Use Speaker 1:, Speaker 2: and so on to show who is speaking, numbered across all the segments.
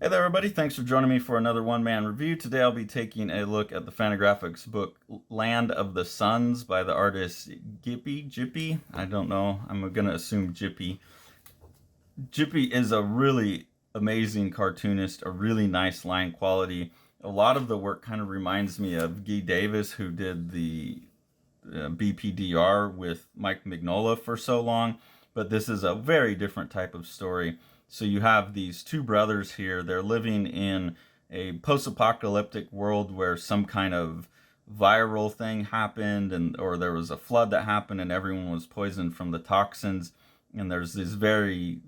Speaker 1: Hey there, everybody. Thanks for joining me for another one-man review. Today I'll be taking a look at the Fantagraphics book Land of the Suns by the artist Gipi. I don't know. I'm going to assume Gipi. Gipi is a really amazing cartoonist, a really nice line quality. A lot of the work kind of reminds me of Guy Davis, who did the BPDR with Mike Mignola for so long, but this is a very different type of story. So you have these two brothers here. They're living in a post-apocalyptic world where some kind of viral thing happened, and or there was a flood that happened and everyone was poisoned from the toxins, and there's these very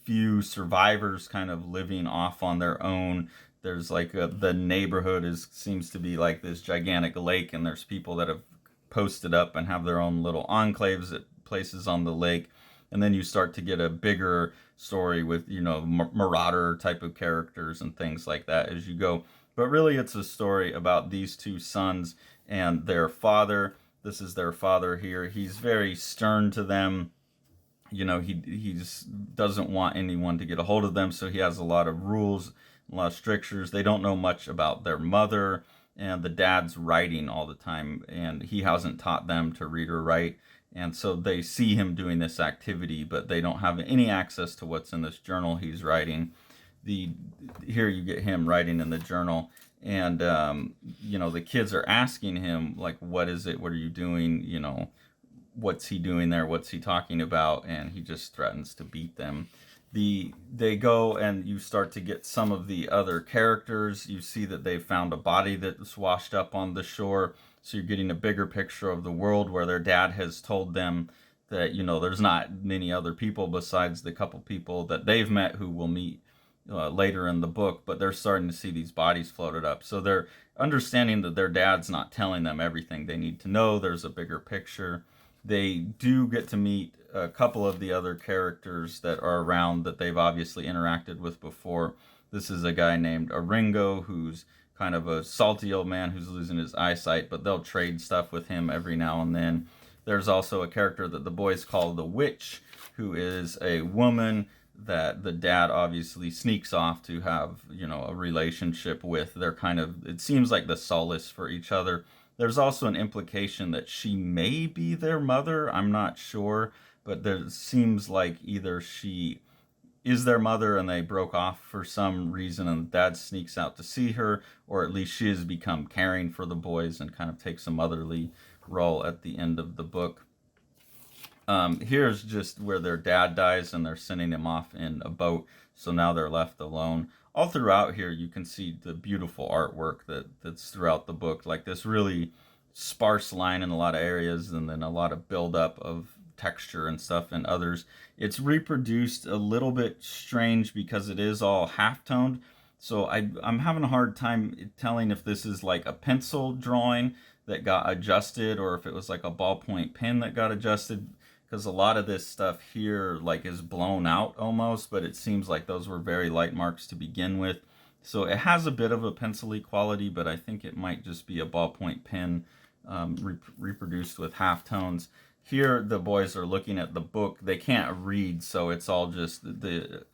Speaker 1: few survivors kind of living off on their own. There's like the neighborhood is seems to be like this gigantic lake, and there's people that have posted up and have their own little enclaves at places on the lake. And then you start to get a bigger story with, marauder type of characters and things like that as you go. But really, it's a story about these two sons and their father. This is their father here. He's very stern to them. He just doesn't want anyone to get a hold of them, so he has a lot of rules, a lot of strictures. They don't know much about their mother, and the dad's writing all the time, and he hasn't taught them to read or write. And so they see him doing this activity, but they don't have any access to what's in this journal he's writing. Here you get him writing in the journal, and the kids are asking him, like, what is it? What are you doing? What's he doing there? What's he talking about? And he just threatens to beat them. They go, and you start to get some of the other characters. You see that they found a body that's washed up on the shore. So you're getting a bigger picture of the world where their dad has told them that, there's not many other people besides the couple people that they've met who will meet later in the book, but they're starting to see these bodies floated up. So they're understanding that their dad's not telling them everything they need to know. There's a bigger picture. They do get to meet a couple of the other characters that are around that they've obviously interacted with before. This is a guy named Aringo, who's kind of a salty old man who's losing his eyesight, but they'll trade stuff with him every now and then. There's also a character that the boys call the Witch, who is a woman that the dad obviously sneaks off to have, a relationship with. They're kind of, it seems like the solace for each other. There's also an implication that she may be their mother. I'm not sure, but there seems like either she is their mother and they broke off for some reason and dad sneaks out to see her, or at least she has become caring for the boys and kind of takes a motherly role at the end of the book. Here's just where their dad dies and they're sending him off in a boat, so now they're left alone. All throughout here you can see the beautiful artwork that's throughout the book, like this really sparse line in a lot of areas and then a lot of buildup of texture and stuff in others. It's reproduced a little bit strange because it is all half-toned, so I'm having a hard time telling if this is like a pencil drawing that got adjusted or if it was like a ballpoint pen that got adjusted, because a lot of this stuff here like is blown out almost, but it seems like those were very light marks to begin with. So it has a bit of a pencil-y quality, but I think it might just be a ballpoint pen reproduced with halftones. Here the boys are looking at the book. They can't read, so it's all just the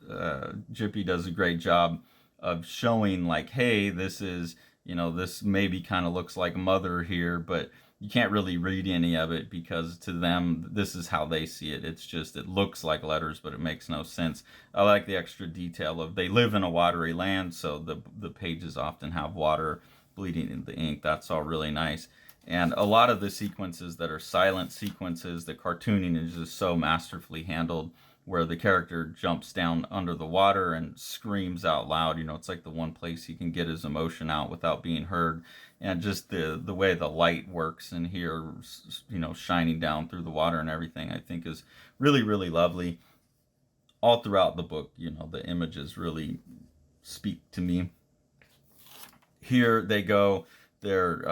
Speaker 1: Gippy does a great job of showing like, hey, this is, this maybe kind of looks like mother here, but you can't really read any of it because to them, this is how they see it. It's just, it looks like letters, but it makes no sense. I like the extra detail of they live in a watery land, so the pages often have water bleeding in the ink. That's all really nice. And a lot of the sequences that are silent sequences, the cartooning is just so masterfully handled, where the character jumps down under the water and screams out loud. It's like the one place he can get his emotion out without being heard. And just the way the light works in here, shining down through the water and everything, I think is really, really lovely. All throughout the book, the images really speak to me. Here they go. They're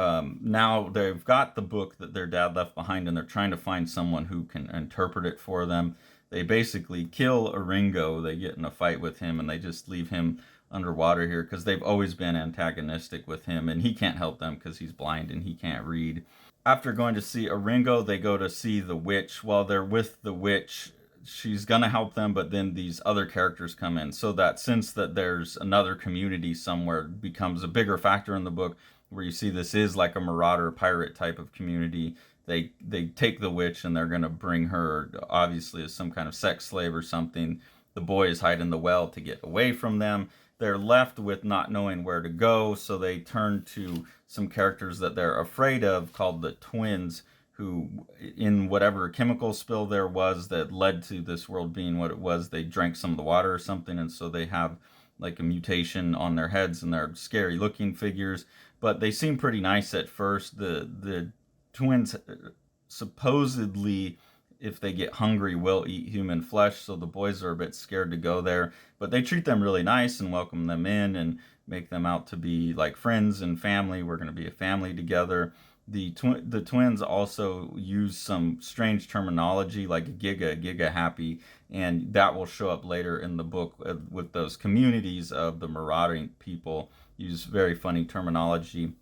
Speaker 1: now they've got the book that their dad left behind, and they're trying to find someone who can interpret it for them. They basically kill Aringo. They get in a fight with him, and they just leave him underwater here because they've always been antagonistic with him, and he can't help them because he's blind and he can't read. After going to see Aringo, they go to see the witch. While they're with the witch, she's gonna help them, but then these other characters come in. So that sense that there's another community somewhere becomes a bigger factor in the book, where you see this is like a marauder pirate type of community. They take the witch and they're gonna bring her obviously as some kind of sex slave or something. The boys hide in the well to get away from them. They're left with not knowing where to go, so they turn to some characters that they're afraid of called the twins, who, in whatever chemical spill there was that led to this world being what it was, they drank some of the water or something, and so they have like a mutation on their heads, and they're scary looking figures, but they seem pretty nice at first. The twins supposedly, if they get hungry, will eat human flesh, so the boys are a bit scared to go there, but they treat them really nice and welcome them in and make them out to be like friends and family. We're going to be a family together. The twins also use some strange terminology like giga happy, and that will show up later in the book with those communities of the marauding people use very funny terminology.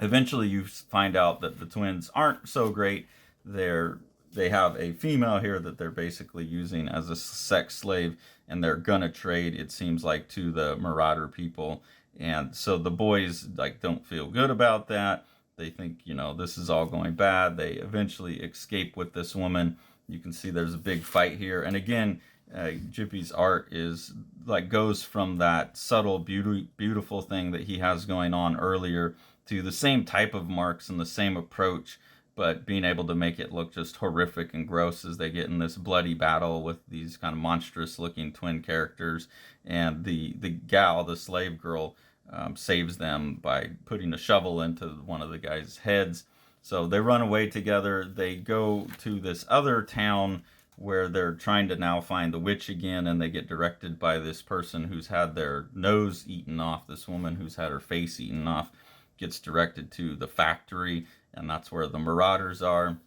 Speaker 1: Eventually you find out that the twins aren't so great. They have a female here that they're basically using as a sex slave, and they're gonna trade, it seems like, to the marauder people. And so the boys like don't feel good about that. They think, this is all going bad. They eventually escape with this woman. You can see there's a big fight here. And again, Gipi's art is like goes from that subtle, beautiful thing that he has going on earlier to the same type of marks and the same approach, but being able to make it look just horrific and gross as they get in this bloody battle with these kind of monstrous looking twin characters. And the gal, the slave girl, saves them by putting a shovel into one of the guys' heads. So they run away together. They go to this other town where they're trying to now find the witch again, and they get directed by this person who's had their nose eaten off. This woman who's had her face eaten off gets directed to the factory, and that's where the marauders are.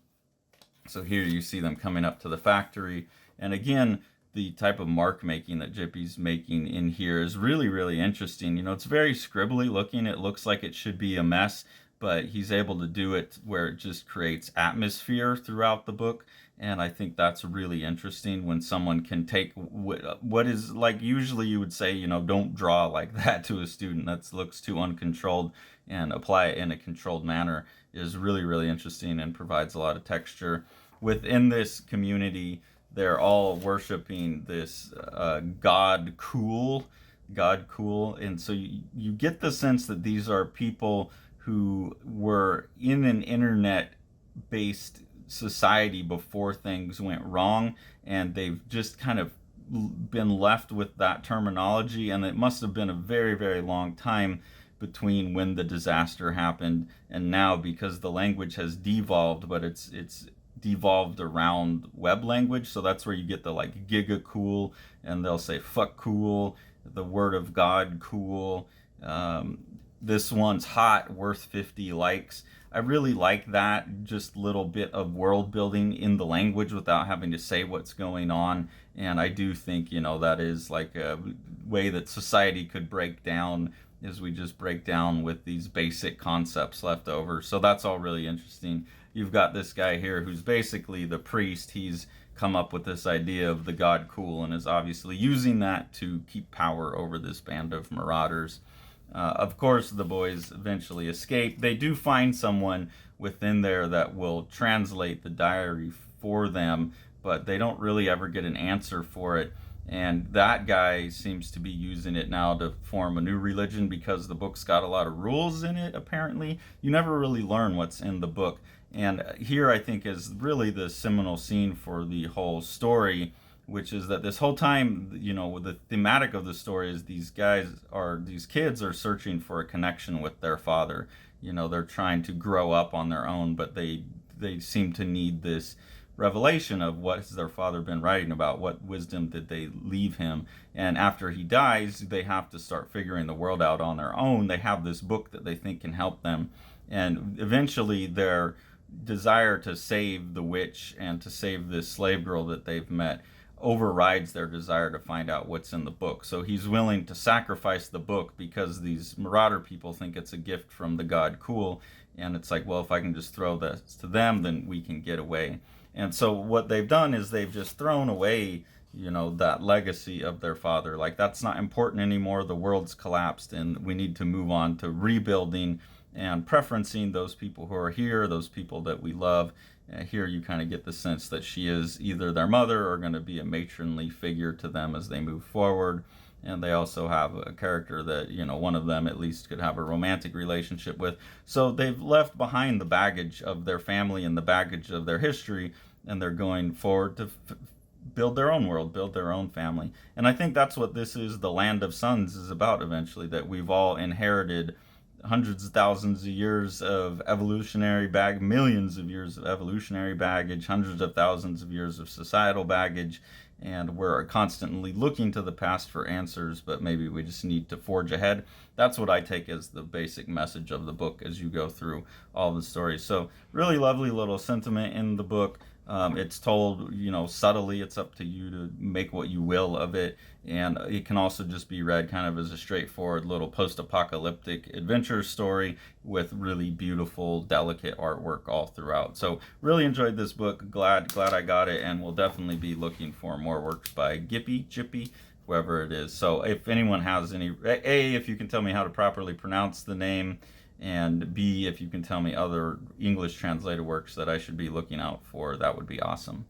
Speaker 1: So here you see them coming up to the factory, and again, the type of mark making that Gipi's making in here is really, really interesting. It's very scribbly looking. It looks like it should be a mess, but he's able to do it where it just creates atmosphere throughout the book. And I think that's really interesting when someone can take what is like usually you would say, don't draw like that to a student. That looks too uncontrolled, and apply it in a controlled manner is really, really interesting and provides a lot of texture. Within this community, they're all worshiping this God Cool, and so you get the sense that these are people who were in an internet-based society before things went wrong, and they've just kind of been left with that terminology, and it must have been a very, very long time between when the disaster happened and now, because the language has devolved, but it's devolved around web language. So that's where you get the like giga cool, and they'll say fuck cool, the word of God cool, this one's hot, worth 50 likes. I really like that just little bit of world building in the language without having to say what's going on. And I do think, that is like a way that society could break down, is we just break down with these basic concepts left over. So that's all really interesting. You've got this guy here who's basically the priest. He's come up with this idea of the God Cool and is obviously using that to keep power over this band of marauders. Of course, the boys eventually escape. They do find someone within there that will translate the diary for them, but they don't really ever get an answer for it. And that guy seems to be using it now to form a new religion, because the book's got a lot of rules in it, apparently. You never really learn what's in the book. And here, I think, is really the seminal scene for the whole story, which is that this whole time, the thematic of the story is these kids are searching for a connection with their father. They're trying to grow up on their own, but they seem to need this revelation of what has their father been writing about, what wisdom did they leave him. And after he dies, they have to start figuring the world out on their own. They have this book that they think can help them, and eventually their desire to save the witch and to save this slave girl that they've met overrides their desire to find out what's in the book. So he's willing to sacrifice the book because these marauder people think it's a gift from the God Cool, and it's like, well, if I can just throw this to them, then we can get away. And so what they've done is they've just thrown away, you know, that legacy of their father. Like, that's not important anymore. The world's collapsed, and we need to move on to rebuilding and preferencing those people who are here, those people that we love. Here you kind of get the sense that she is either their mother or going to be a matronly figure to them as they move forward. And they also have a character that, you know, one of them at least could have a romantic relationship with. So they've left behind the baggage of their family and the baggage of their history, and they're going forward to build their own world, build their own family. And I think that's what this is, the Land of Suns, is about eventually, that we've all inherited hundreds of thousands of years of millions of years of evolutionary baggage, hundreds of thousands of years of societal baggage, and we're constantly looking to the past for answers, but maybe we just need to forge ahead. That's what I take as the basic message of the book as you go through all the stories. So really lovely little sentiment in the book. It's told, you know, subtly. It's up to you to make what you will of it. And it can also just be read kind of as a straightforward little post-apocalyptic adventure story with really beautiful, delicate artwork all throughout. So really enjoyed this book. Glad I got it, and we'll definitely be looking for more works by Gipi, whoever it is. So if anyone has any, A, if you can tell me how to properly pronounce the name, and B, if you can tell me other English translated works that I should be looking out for, that would be awesome.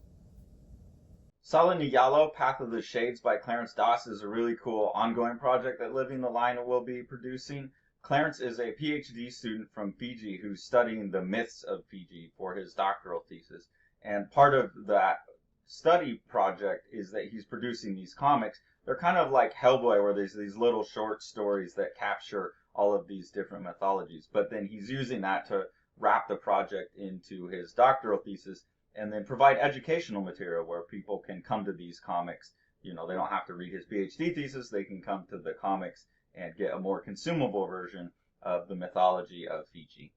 Speaker 1: Salaniyalo, Path of the Shades by Clarence Doss is a really cool ongoing project that Living the Line will be producing. Clarence is a PhD student from Fiji who's studying the myths of Fiji for his doctoral thesis. And part of that study project is that he's producing these comics. They're kind of like Hellboy, where there's these little short stories that capture all of these different mythologies. But then he's using that to wrap the project into his doctoral thesis and then provide educational material where people can come to these comics. You know, they don't have to read his PhD thesis. They can come to the comics and get a more consumable version of the mythology of Fiji.